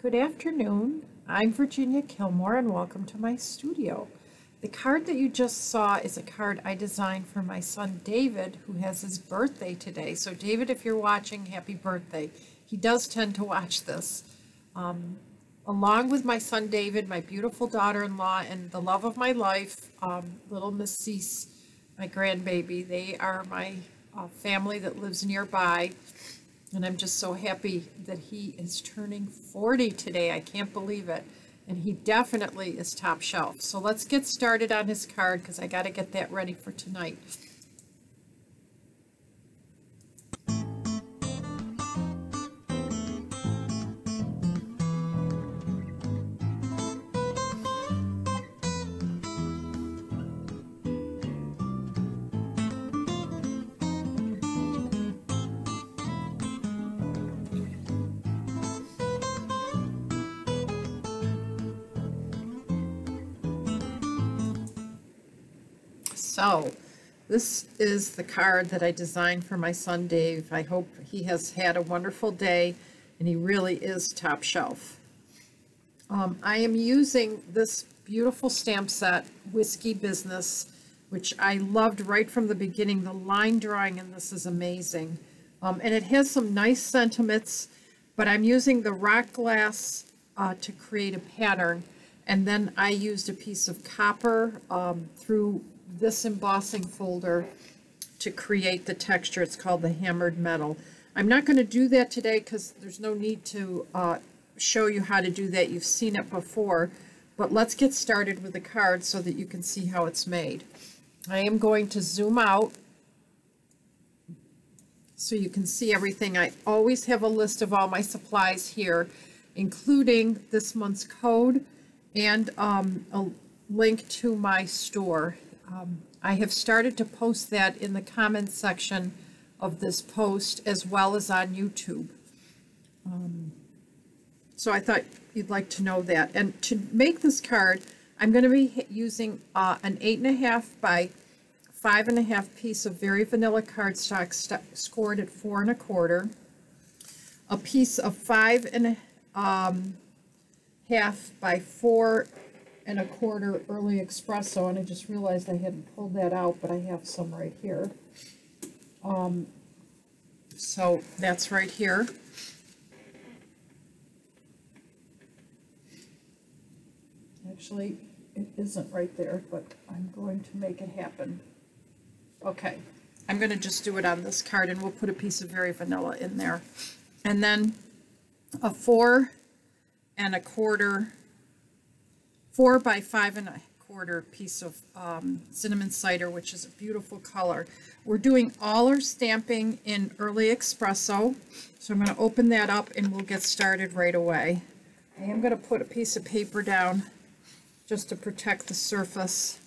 Good afternoon. I'm Virginia Killmore and welcome to my studio. The card that you just saw is a card I designed for my son David, who has his birthday today. So David, if you're watching, happy birthday. He does tend to watch this. Along with my son David, my beautiful daughter-in-law, and the love of my life, little Miss Cease, my grandbaby. They are my family that lives nearby. And I'm just so happy that he is turning 40 today. I can't believe it. And he definitely is top shelf. So let's get started on his card because I got to get that ready for tonight. So this is the card that I designed for my son Dave. I hope he has had a wonderful day and he really is top shelf. I am using this beautiful stamp set, Whiskey Business, which I loved right from the beginning. The line drawing in this is amazing. And it has some nice sentiments, but I'm using the rock glass to create a pattern. And then I used a piece of copper through this embossing folder to create the texture. It's called the hammered metal. I'm not going to do that today because there's no need to show you how to do that. You've seen it before, but let's get started with the card so that you can see how it's made. I am going to zoom out so you can see everything. I always have a list of all my supplies here, including this month's code and a link to my store. I have started to post that in the comments section of this post as well as on YouTube. So I thought you'd like to know that. And to make this card, I'm going to be using an 8.5 by 5.5 piece of very vanilla cardstock scored at 4 1/4, a piece of 5.5 by 4 1/4 early espresso, and I just realized I hadn't pulled that out, but I have some right here. So that's right here. Actually, it isn't right there, but I'm going to make it happen. Okay, I'm going to just do it on this card, and we'll put a piece of very vanilla in there. And then a 4 1/4 4 by 5 1/4 piece of cinnamon cider, which is a beautiful color. We're doing all our stamping in early espresso, so I'm going to open that up and we'll get started right away. I am going to put a piece of paper down just to protect the surface,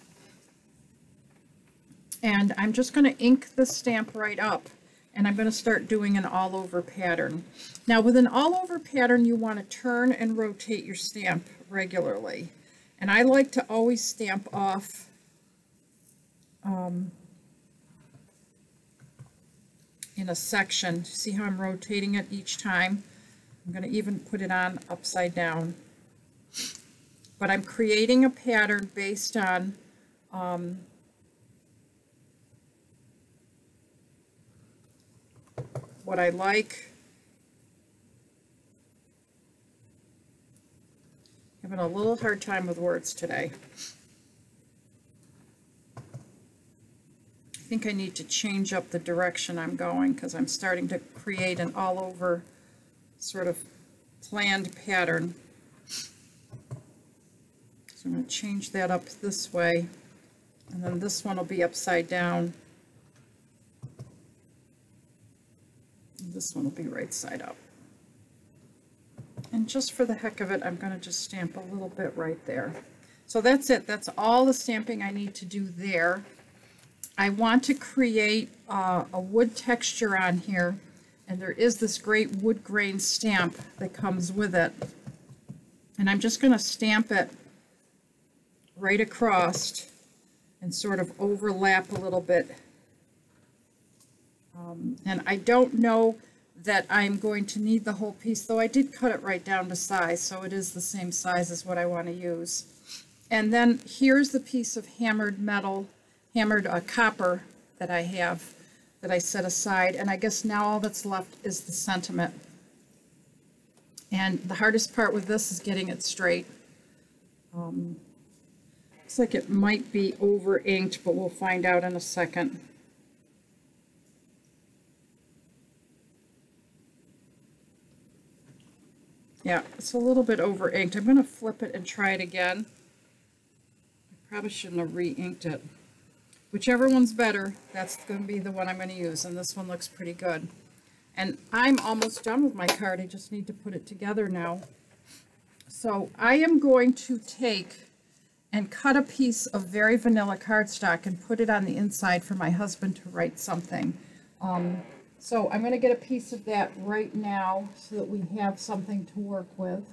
and I'm just going to ink the stamp right up, and I'm going to start doing an all-over pattern. Now with an all-over pattern, you want to turn and rotate your stamp regularly. And I like to always stamp off in a section. See how I'm rotating it each time? I'm going to even put it on upside down. But I'm creating a pattern based on what I like. Having a little hard time with words today. I think I need to change up the direction I'm going because I'm starting to create an all-over sort of planned pattern. So I'm going to change that up this way, and then this one will be upside down. And this one will be right side up. And just for the heck of it, I'm going to just stamp a little bit right there. So that's it. That's all the stamping I need to do there. I want to create a wood texture on here, and there is this great wood grain stamp that comes with it. And I'm just going to stamp it right across and sort of overlap a little bit. And I don't know that I'm going to need the whole piece, though I did cut it right down to size, so it is the same size as what I want to use. And then here's the piece of hammered metal, hammered copper that I have, that I set aside, and I guess now all that's left is the sentiment. And the hardest part with this is getting it straight. Looks like it might be over inked, but we'll find out in a second. Yeah, it's a little bit over inked. I'm going to flip it and try it again. I probably shouldn't have re-inked it. Whichever one's better, that's going to be the one I'm going to use, and this one looks pretty good. And I'm almost done with my card. I just need to put it together now. So I am going to take and cut a piece of very vanilla cardstock and put it on the inside for my husband to write something. So I'm going to get a piece of that right now so that we have something to work with.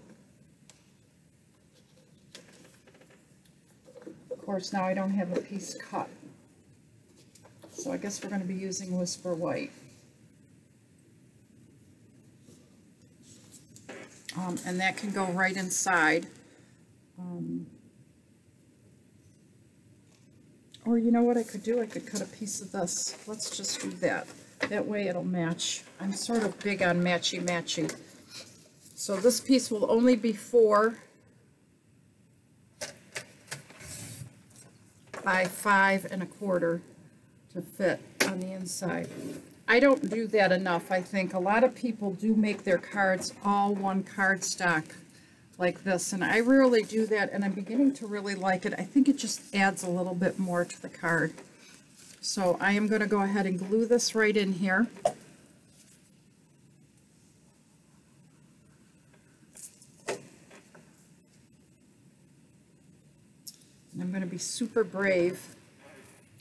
Of course, now I don't have a piece cut. So I guess we're going to be using Whisper White. And that can go right inside. Or you know what I could do? I could cut a piece of this. Let's just do that. That way it'll match. I'm sort of big on matchy-matchy. So this piece will only be 4 by 5 1/4 to fit on the inside. I don't do that enough, I think. A lot of people do make their cards all one cardstock like this, and I rarely do that, and I'm beginning to really like it. I think it just adds a little bit more to the card. So I am going to go ahead and glue this right in here. And I'm going to be super brave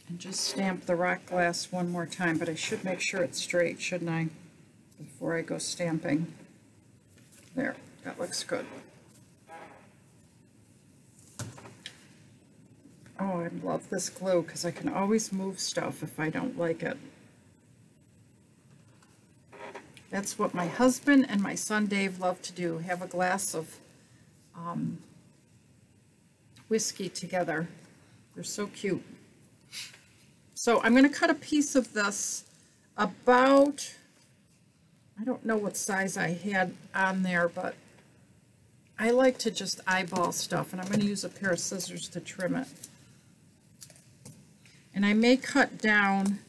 and just stamp the rock glass one more time, but I should make sure it's straight, shouldn't I, before I go stamping. There, that looks good. Oh, I love this glue because I can always move stuff if I don't like it. That's what my husband and my son Dave love to do, have a glass of whiskey together. They're so cute. So I'm going to cut a piece of this about, I don't know what size I had on there, but I like to just eyeball stuff, and I'm going to use a pair of scissors to trim it. And I may cut down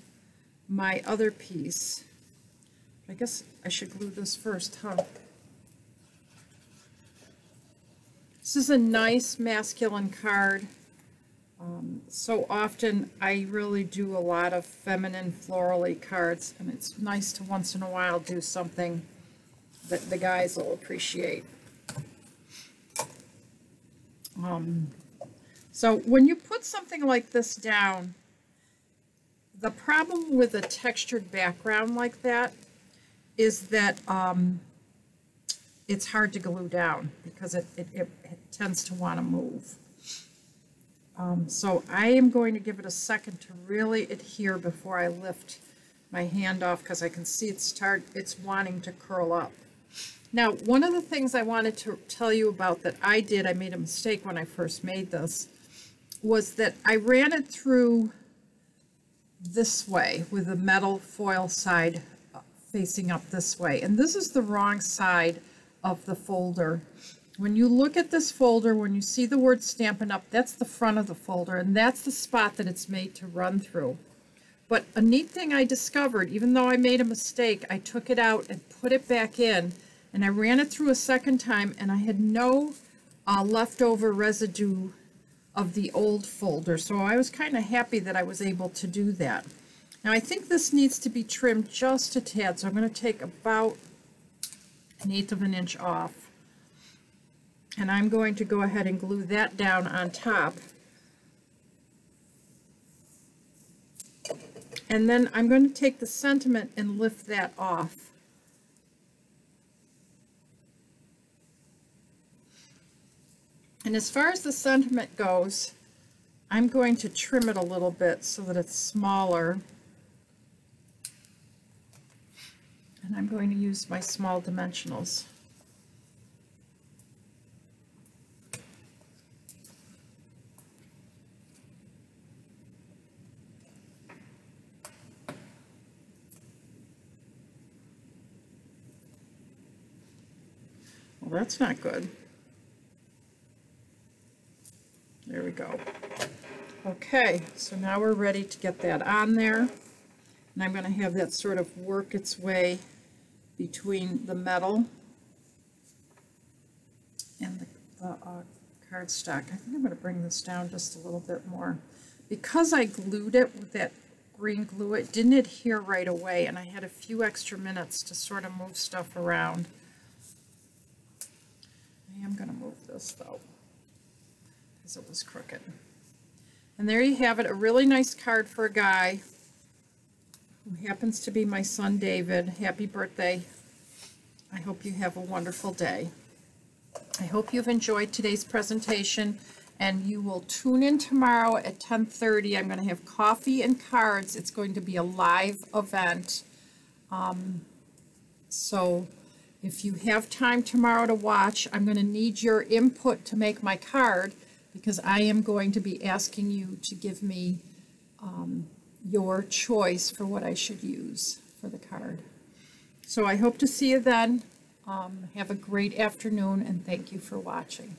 my other piece. I guess I should glue this first, huh? This is a nice masculine card. So often I really do a lot of feminine florally cards, and it's nice to once in a while do something that the guys will appreciate. So when you put something like this down, the problem with a textured background like that is that it's hard to glue down because it tends to want to move. So I am going to give it a second to really adhere before I lift my hand off, because I can see it's wanting to curl up. Now, one of the things I wanted to tell you about that I made a mistake when I first made this, was that I ran it through this way with the metal foil side facing up this way. And this is the wrong side of the folder. When you look at this folder, when you see the word Stampin' Up, that's the front of the folder, and that's the spot that it's made to run through. But a neat thing I discovered, even though I made a mistake, I took it out and put it back in, and I ran it through a second time, and I had no leftover residue of the old folder. So I was kind of happy that I was able to do that. Now I think this needs to be trimmed just a tad, so I'm going to take about 1/8 of an inch off. And I'm going to go ahead and glue that down on top. And then I'm going to take the sentiment and lift that off. And as far as the sentiment goes, I'm going to trim it a little bit so that it's smaller. And I'm going to use my small dimensionals. Well, that's not good. There we go. Okay, so now we're ready to get that on there. And I'm going to have that sort of work its way between the metal and the cardstock. I think I'm going to bring this down just a little bit more. Because I glued it with that green glue, it didn't adhere right away, and I had a few extra minutes to sort of move stuff around. I am going to move this though, because it was crooked. And there you have it, a really nice card for a guy who happens to be my son David. Happy birthday. I hope you have a wonderful day. I hope you've enjoyed today's presentation, and you will tune in tomorrow at 10:30. I'm going to have coffee and cards. It's going to be a live event. So if you have time tomorrow to watch, I'm going to need your input to make my card, because I am going to be asking you to give me your choice for what I should use for the card. So I hope to see you then. Have a great afternoon, and thank you for watching.